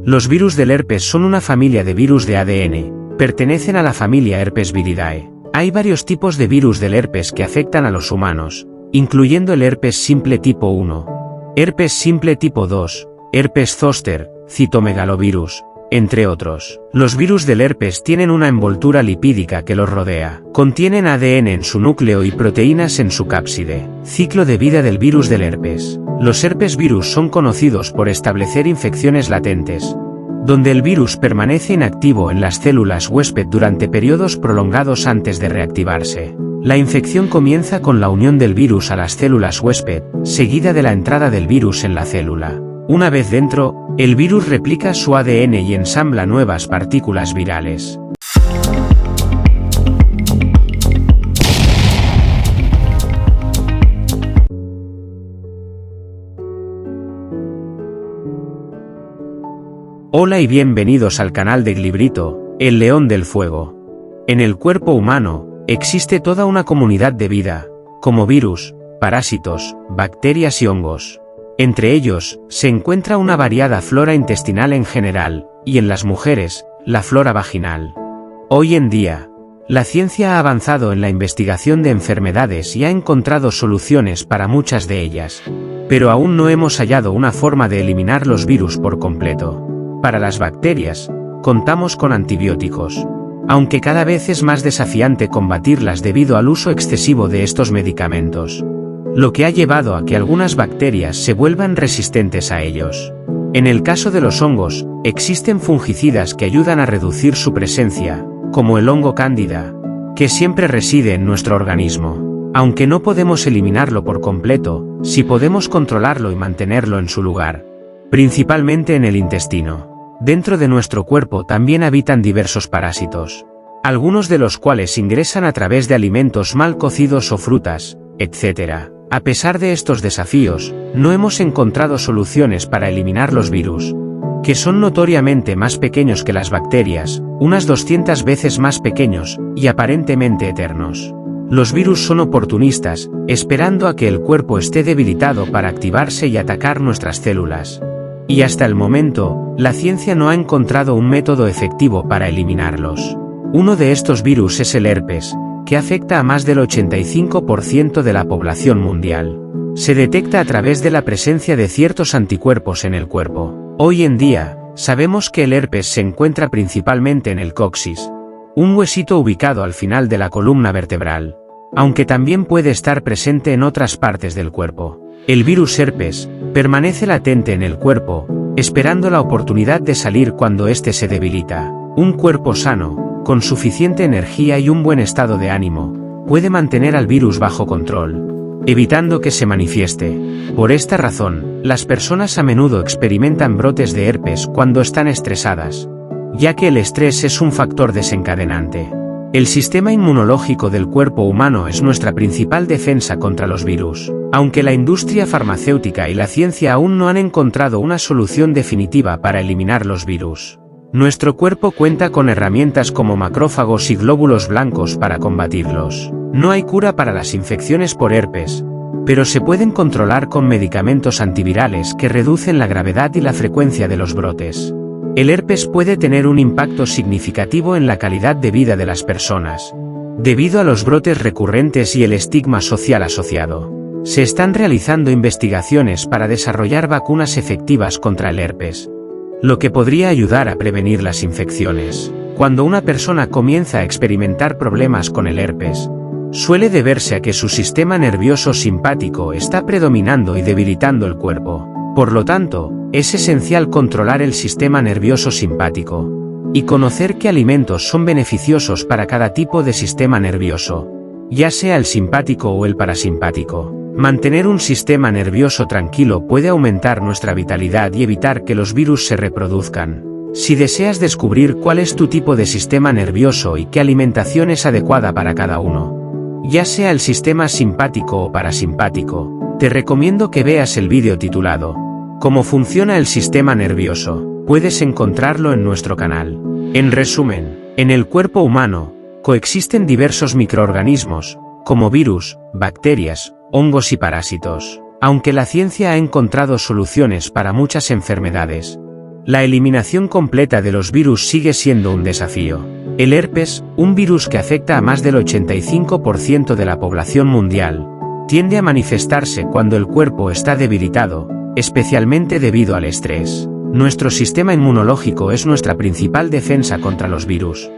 Los virus del herpes son una familia de virus de ADN, pertenecen a la familia Herpesviridae. Hay varios tipos de virus del herpes que afectan a los humanos, incluyendo el herpes simple tipo 1, herpes simple tipo 2, herpes zóster, citomegalovirus, entre otros. Los virus del herpes tienen una envoltura lipídica que los rodea. Contienen ADN en su núcleo y proteínas en su cápside. Ciclo de vida del virus del herpes. Los herpesvirus son conocidos por establecer infecciones latentes, donde el virus permanece inactivo en las células huésped durante periodos prolongados antes de reactivarse. La infección comienza con la unión del virus a las células huésped, seguida de la entrada del virus en la célula. Una vez dentro, el virus replica su ADN y ensambla nuevas partículas virales. Hola y bienvenidos al canal de Glibrito, el león del fuego. En el cuerpo humano, existe toda una comunidad de vida, como virus, parásitos, bacterias y hongos. Entre ellos, se encuentra una variada flora intestinal en general, y en las mujeres, la flora vaginal. Hoy en día, la ciencia ha avanzado en la investigación de enfermedades y ha encontrado soluciones para muchas de ellas. Pero aún no hemos hallado una forma de eliminar los virus por completo. Para las bacterias, contamos con antibióticos, aunque cada vez es más desafiante combatirlas debido al uso excesivo de estos medicamentos, lo que ha llevado a que algunas bacterias se vuelvan resistentes a ellos. En el caso de los hongos, existen fungicidas que ayudan a reducir su presencia, como el hongo cándida, que siempre reside en nuestro organismo. Aunque no podemos eliminarlo por completo, sí podemos controlarlo y mantenerlo en su lugar, principalmente en el intestino. Dentro de nuestro cuerpo también habitan diversos parásitos, algunos de los cuales ingresan a través de alimentos mal cocidos o frutas, etc. A pesar de estos desafíos, no hemos encontrado soluciones para eliminar los virus, que son notoriamente más pequeños que las bacterias, unas 200 veces más pequeños, y aparentemente eternos. Los virus son oportunistas, esperando a que el cuerpo esté debilitado para activarse y atacar nuestras células. Y hasta el momento, la ciencia no ha encontrado un método efectivo para eliminarlos. Uno de estos virus es el herpes, que afecta a más del 85% de la población mundial. Se detecta a través de la presencia de ciertos anticuerpos en el cuerpo. Hoy en día, sabemos que el herpes se encuentra principalmente en el coxis, un huesito ubicado al final de la columna vertebral, aunque también puede estar presente en otras partes del cuerpo. El virus herpes permanece latente en el cuerpo, esperando la oportunidad de salir cuando éste se debilita. Un cuerpo sano, con suficiente energía y un buen estado de ánimo, puede mantener al virus bajo control, evitando que se manifieste. Por esta razón, las personas a menudo experimentan brotes de herpes cuando están estresadas, ya que el estrés es un factor desencadenante. El sistema inmunológico del cuerpo humano es nuestra principal defensa contra los virus. Aunque la industria farmacéutica y la ciencia aún no han encontrado una solución definitiva para eliminar los virus, nuestro cuerpo cuenta con herramientas como macrófagos y glóbulos blancos para combatirlos. No hay cura para las infecciones por herpes, pero se pueden controlar con medicamentos antivirales que reducen la gravedad y la frecuencia de los brotes. El herpes puede tener un impacto significativo en la calidad de vida de las personas, debido a los brotes recurrentes y el estigma social asociado. Se están realizando investigaciones para desarrollar vacunas efectivas contra el herpes, lo que podría ayudar a prevenir las infecciones. Cuando una persona comienza a experimentar problemas con el herpes, suele deberse a que su sistema nervioso simpático está predominando y debilitando el cuerpo. Por lo tanto, es esencial controlar el sistema nervioso simpático y conocer qué alimentos son beneficiosos para cada tipo de sistema nervioso, ya sea el simpático o el parasimpático. Mantener un sistema nervioso tranquilo puede aumentar nuestra vitalidad y evitar que los virus se reproduzcan. Si deseas descubrir cuál es tu tipo de sistema nervioso y qué alimentación es adecuada para cada uno, ya sea el sistema simpático o parasimpático, te recomiendo que veas el vídeo titulado ¿Cómo funciona el sistema nervioso? Puedes encontrarlo en nuestro canal. En resumen, en el cuerpo humano, coexisten diversos microorganismos, como virus, bacterias, hongos y parásitos. Aunque la ciencia ha encontrado soluciones para muchas enfermedades, La eliminación completa de los virus sigue siendo un desafío. El herpes, un virus que afecta a más del 85% de la población mundial, tiende a manifestarse cuando el cuerpo está debilitado, especialmente debido al estrés. Nuestro sistema inmunológico es nuestra principal defensa contra los virus,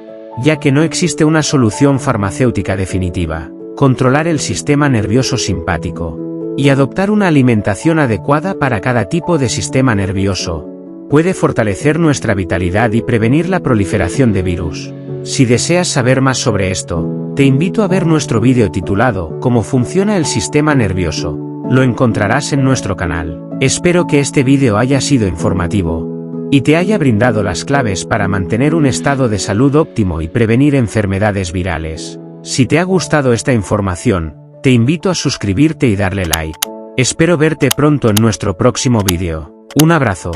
ya que no existe una solución farmacéutica definitiva. Controlar el sistema nervioso simpático y adoptar una alimentación adecuada para cada tipo de sistema nervioso puede fortalecer nuestra vitalidad y prevenir la proliferación de virus. Si deseas saber más sobre esto, te invito a ver nuestro vídeo titulado ¿Cómo funciona el sistema nervioso? Lo encontrarás en nuestro canal. Espero que este vídeo haya sido informativo y te haya brindado las claves para mantener un estado de salud óptimo y prevenir enfermedades virales. Si te ha gustado esta información, te invito a suscribirte y darle like. Espero verte pronto en nuestro próximo vídeo. Un abrazo.